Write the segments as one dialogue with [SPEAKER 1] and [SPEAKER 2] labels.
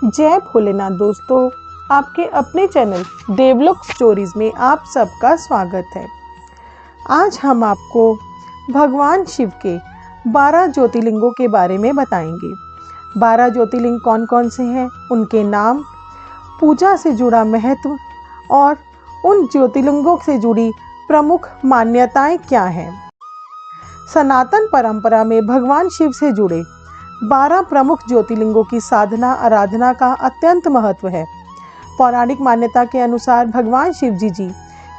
[SPEAKER 1] जय भोलेनाथ दोस्तों, आपके अपने चैनल देवलोक स्टोरीज में आप सबका स्वागत है। आज हम आपको भगवान शिव के 12 ज्योतिर्लिंगों के बारे में बताएंगे। 12 ज्योतिर्लिंग कौन कौन से हैं, उनके नाम, पूजा से जुड़ा महत्व और उन ज्योतिर्लिंगों से जुड़ी प्रमुख मान्यताएं क्या हैं। सनातन परंपरा में भगवान शिव से जुड़े 12 प्रमुख ज्योतिर्लिंगों की साधना आराधना का अत्यंत महत्व है। पौराणिक मान्यता के अनुसार भगवान शिव जी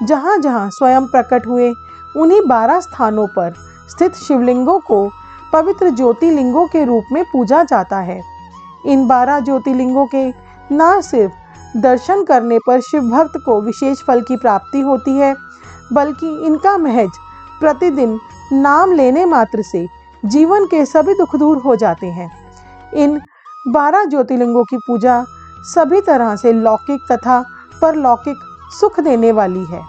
[SPEAKER 1] जहाँ जहाँ स्वयं प्रकट हुए, उन्हीं 12 स्थानों पर स्थित शिवलिंगों को पवित्र ज्योतिर्लिंगों के रूप में पूजा जाता है। इन 12 ज्योतिर्लिंगों के न सिर्फ दर्शन करने पर शिव भक्त को विशेष फल की प्राप्ति होती है, बल्कि इनका महज प्रतिदिन नाम लेने मात्र से जीवन के सभी दुख दूर हो जाते हैं। इन 12 ज्योतिर्लिंगों की पूजा सभी तरह से लौकिक तथा परलौकिक सुख देने वाली है।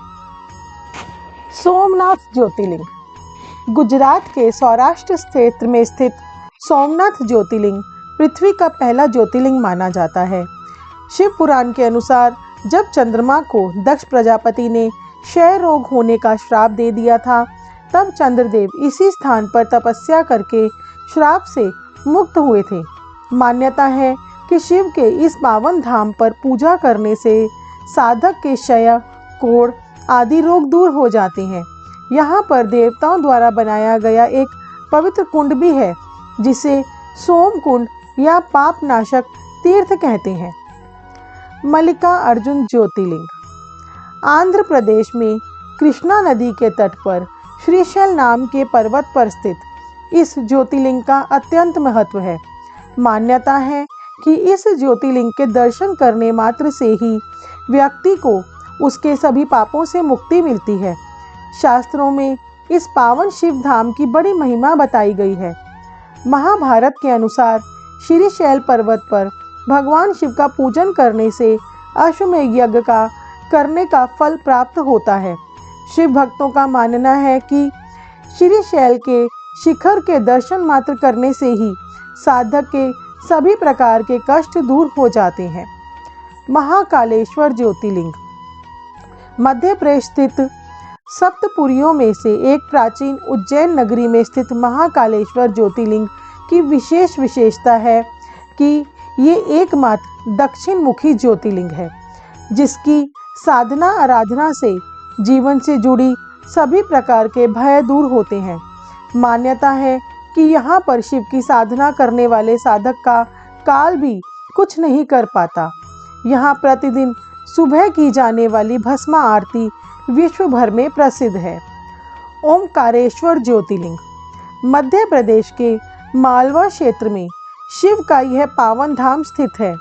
[SPEAKER 1] सोमनाथ ज्योतिर्लिंग गुजरात के सौराष्ट्र क्षेत्र में स्थित सोमनाथ ज्योतिर्लिंग पृथ्वी का पहला ज्योतिर्लिंग माना जाता है। शिव पुराण के अनुसार जब चंद्रमा को दक्ष प्रजापति ने क्षय रोग होने का श्राप दे दिया था, तब चंद्रदेव इसी स्थान पर तपस्या करके श्राप से मुक्त हुए थे। मान्यता है कि शिव के इस पावन धाम पर पूजा करने से साधक के क्षय, कोढ़ आदि रोग दूर हो जाते हैं। यहाँ पर देवताओं द्वारा बनाया गया एक पवित्र कुंड भी है, जिसे सोम कुंड या पाप नाशक तीर्थ कहते हैं। मल्लिका अर्जुन ज्योतिर्लिंग आंध्र प्रदेश में कृष्णा नदी के तट पर श्रीशैल नाम के पर्वत पर स्थित इस ज्योतिर्लिंग का अत्यंत महत्व है। मान्यता है कि इस ज्योतिर्लिंग के दर्शन करने मात्र से ही व्यक्ति को उसके सभी पापों से मुक्ति मिलती है। शास्त्रों में इस पावन शिव धाम की बड़ी महिमा बताई गई है। महाभारत के अनुसार श्रीशैल पर्वत पर भगवान शिव का पूजन करने से अश्वमेध यज्ञ का करने का फल प्राप्त होता है। शिव भक्तों का मानना है कि श्रीशैल के शिखर के दर्शन मात्र करने से ही साधक के सभी प्रकार के कष्ट दूर हो जाते हैं। महाकालेश्वर ज्योतिर्लिंग मध्य प्रदेश स्थित सप्तपुरियों में से एक प्राचीन उज्जैन नगरी में स्थित महाकालेश्वर ज्योतिर्लिंग की विशेष विशेषता है कि ये एकमात्र दक्षिण मुखी ज्योतिर्लिंग है, जिसकी साधना आराधना से जीवन से जुड़ी सभी प्रकार के भय दूर होते हैं। मान्यता है कि यहाँ पर शिव की साधना करने वाले साधक का काल भी कुछ नहीं कर पाता। यहाँ प्रतिदिन सुबह की जाने वाली भस्मा आरती विश्व भर में प्रसिद्ध है। ओमकारेश्वर ज्योतिर्लिंग मध्य प्रदेश के मालवा क्षेत्र में शिव का यह पावन धाम स्थित है।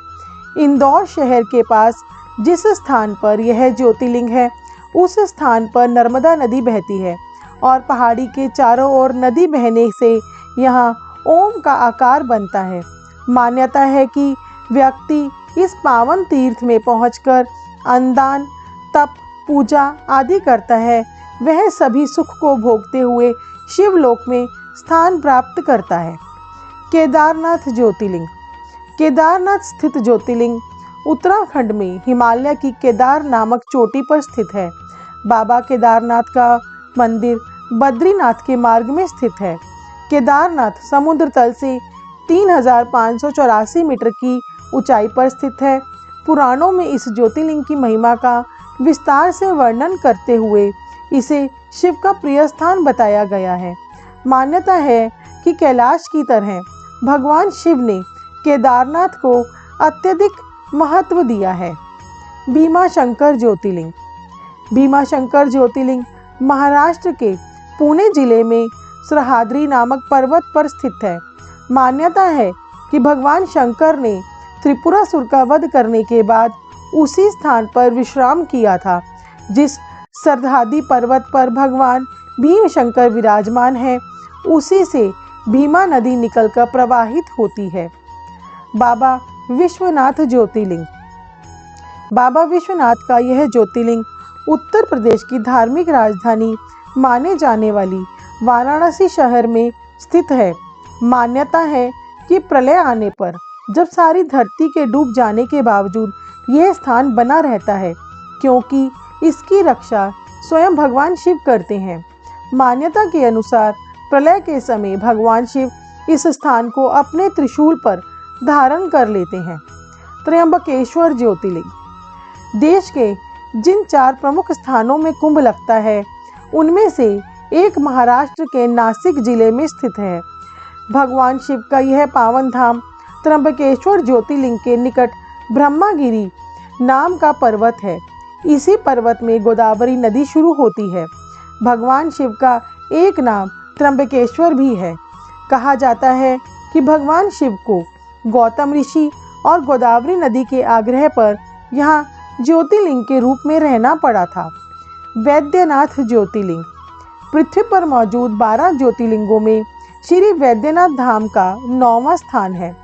[SPEAKER 1] इंदौर शहर के पास जिस स्थान पर यह ज्योतिर्लिंग है, उस स्थान पर नर्मदा नदी बहती है और पहाड़ी के चारों ओर नदी बहने से यहाँ ओम का आकार बनता है। मान्यता है कि व्यक्ति इस पावन तीर्थ में पहुंचकर अन्नदान, तप, पूजा आदि करता है, वह सभी सुख को भोगते हुए शिवलोक में स्थान प्राप्त करता है। केदारनाथ ज्योतिर्लिंग केदारनाथ स्थित ज्योतिर्लिंग उत्तराखंड में हिमालय की केदार नामक चोटी पर स्थित है। बाबा केदारनाथ का मंदिर बद्रीनाथ के मार्ग में स्थित है। केदारनाथ समुद्र तल से 3584 मीटर की ऊंचाई पर स्थित है। पुराणों में इस ज्योतिर्लिंग की महिमा का विस्तार से वर्णन करते हुए इसे शिव का प्रिय स्थान बताया गया है। मान्यता है कि कैलाश की तरह भगवान शिव ने केदारनाथ को अत्यधिक महत्व दिया है। भीमाशंकर ज्योतिर्लिंग भीमाशंकर ज्योतिर्लिंग महाराष्ट्र के पुणे जिले में सह्याद्री नामक पर्वत पर स्थित है। मान्यता है कि भगवान शंकर ने त्रिपुरासुर का वध करने के बाद उसी स्थान पर विश्राम किया था। जिस सह्याद्री पर्वत पर भगवान भीमशंकर विराजमान है, उसी से भीमा नदी निकलकर प्रवाहित होती है। बाबा विश्वनाथ ज्योतिर्लिंग बाबा विश्वनाथ का यह ज्योतिर्लिंग उत्तर प्रदेश की धार्मिक राजधानी माने जाने वाली वाराणसी शहर में स्थित है। मान्यता है कि प्रलय आने पर जब सारी धरती के डूब जाने के बावजूद यह स्थान बना रहता है, क्योंकि इसकी रक्षा स्वयं भगवान शिव करते हैं। मान्यता के अनुसार प्रलय के समय भगवान शिव इस स्थान को अपने त्रिशूल पर धारण कर लेते हैं। त्र्यंबकेश्वर ज्योतिर्लिंग। देश के जिन 4 प्रमुख स्थानों में कुंभ लगता है, उनमें से एक महाराष्ट्र के नासिक जिले में स्थित है। भगवान शिव का यह पावन धाम त्र्यंबकेश्वर ज्योतिर्लिंग के निकट ब्रह्मागिरी नाम का पर्वत है। इसी पर्वत में गोदावरी नदी शुरू होती है। भगवान शिव का एक नाम त्र्यंबकेश्वर भी है। कहा जाता है कि भगवान शिव को गौतम ऋषि और गोदावरी नदी के आग्रह पर यहाँ ज्योतिर्लिंग के रूप में रहना पड़ा था। वैद्यनाथ ज्योतिर्लिंग। पृथ्वी पर मौजूद 12 ज्योतिर्लिंगों में श्री वैद्यनाथ धाम का 9वां स्थान है।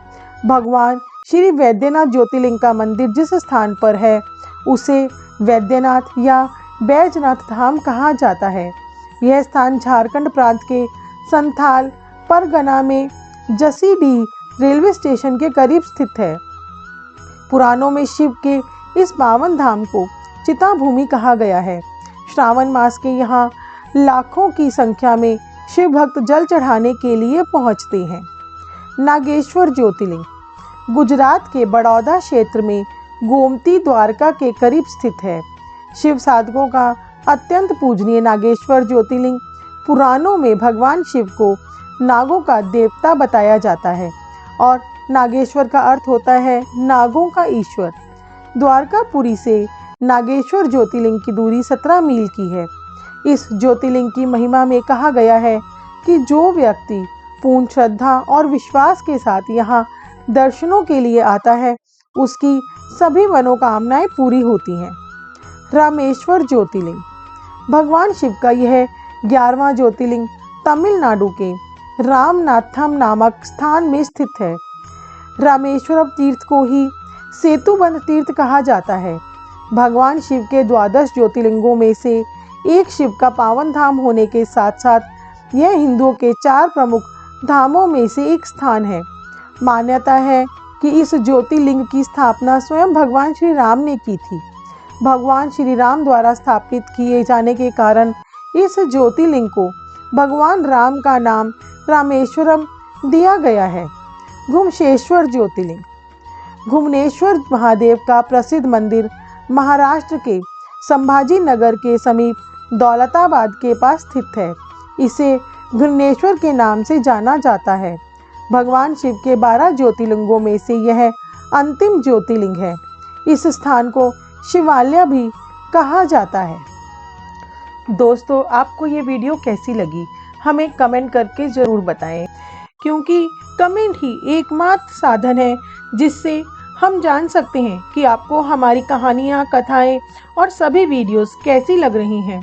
[SPEAKER 1] भगवान श्री वैद्यनाथ ज्योतिर्लिंग का मंदिर जिस स्थान पर है, उसे वैद्यनाथ या बैजनाथ धाम कहा जाता है। यह स्थान झारखंड प्रांत के संथाल परगना में जसीडीह रेलवे स्टेशन के करीब स्थित है। पुराणों में शिव के इस पावन धाम को चिता भूमि कहा गया है। श्रावण मास के यहाँ लाखों की संख्या में शिव भक्त जल चढ़ाने के लिए पहुँचते हैं। नागेश्वर ज्योतिर्लिंग। गुजरात के बड़ौदा क्षेत्र में गोमती द्वारका के करीब स्थित है। शिव साधकों का अत्यंत पूजनीय नागेश्वर ज्योतिर्लिंग पुराणों में भगवान शिव को नागों का देवता बताया जाता है और नागेश्वर का अर्थ होता है नागों का ईश्वर। द्वारकापुरी से नागेश्वर ज्योतिर्लिंग की दूरी 17 मील की है। इस ज्योतिर्लिंग की महिमा में कहा गया है कि जो व्यक्ति पूर्ण श्रद्धा और विश्वास के साथ यहाँ दर्शनों के लिए आता है, उसकी सभी मनोकामनाएं पूरी होती हैं। रामेश्वर ज्योतिर्लिंग। भगवान शिव का यह 11वां ज्योतिर्लिंग तमिलनाडु के रामनाथम नामक स्थान में स्थित है। रामेश्वरम तीर्थ को ही सेतुबंध तीर्थ कहा जाता है। भगवान शिव के 12 ज्योतिर्लिंगों में से एक शिव का पावन धाम होने के साथ साथ यह हिंदुओं के 4 प्रमुख धामों में से एक स्थान है। मान्यता है कि इस ज्योतिर्लिंग की स्थापना स्वयं भगवान श्री राम ने की थी। भगवान श्री राम द्वारा स्थापित किए जाने के कारण इस ज्योतिर्लिंग को भगवान राम का नाम रामेश्वरम दिया गया है। घुमशेश्वर ज्योतिर्लिंग। घुमनेश्वर महादेव का प्रसिद्ध मंदिर महाराष्ट्र के संभाजी नगर के समीप दौलताबाद के पास स्थित है। इसे घुमनेश्वर के नाम से जाना जाता है। भगवान शिव के 12 ज्योतिर्लिंगों में से यह अंतिम ज्योतिर्लिंग है। इस स्थान को शिवालय भी कहा जाता है। दोस्तों, आपको ये वीडियो कैसी लगी हमें कमेंट करके ज़रूर बताएं, क्योंकि कमेंट ही एकमात्र साधन है जिससे हम जान सकते हैं कि आपको हमारी कहानियाँ, कथाएं और सभी वीडियोस कैसी लग रही हैं।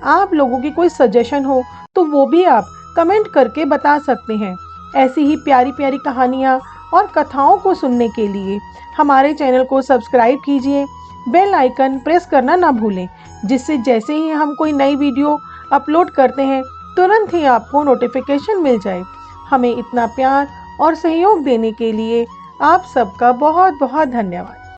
[SPEAKER 1] आप लोगों की कोई सजेशन हो तो वो भी आप कमेंट करके बता सकते हैं। ऐसी ही प्यारी प्यारी कहानियाँ और कथाओं को सुनने के लिए हमारे चैनल को सब्सक्राइब कीजिए, बेल आइकन प्रेस करना ना भूलें, जिससे जैसे ही हम कोई नई वीडियो अपलोड करते हैं तुरंत ही आपको नोटिफिकेशन मिल जाए। हमें इतना प्यार और सहयोग देने के लिए आप सबका बहुत बहुत धन्यवाद।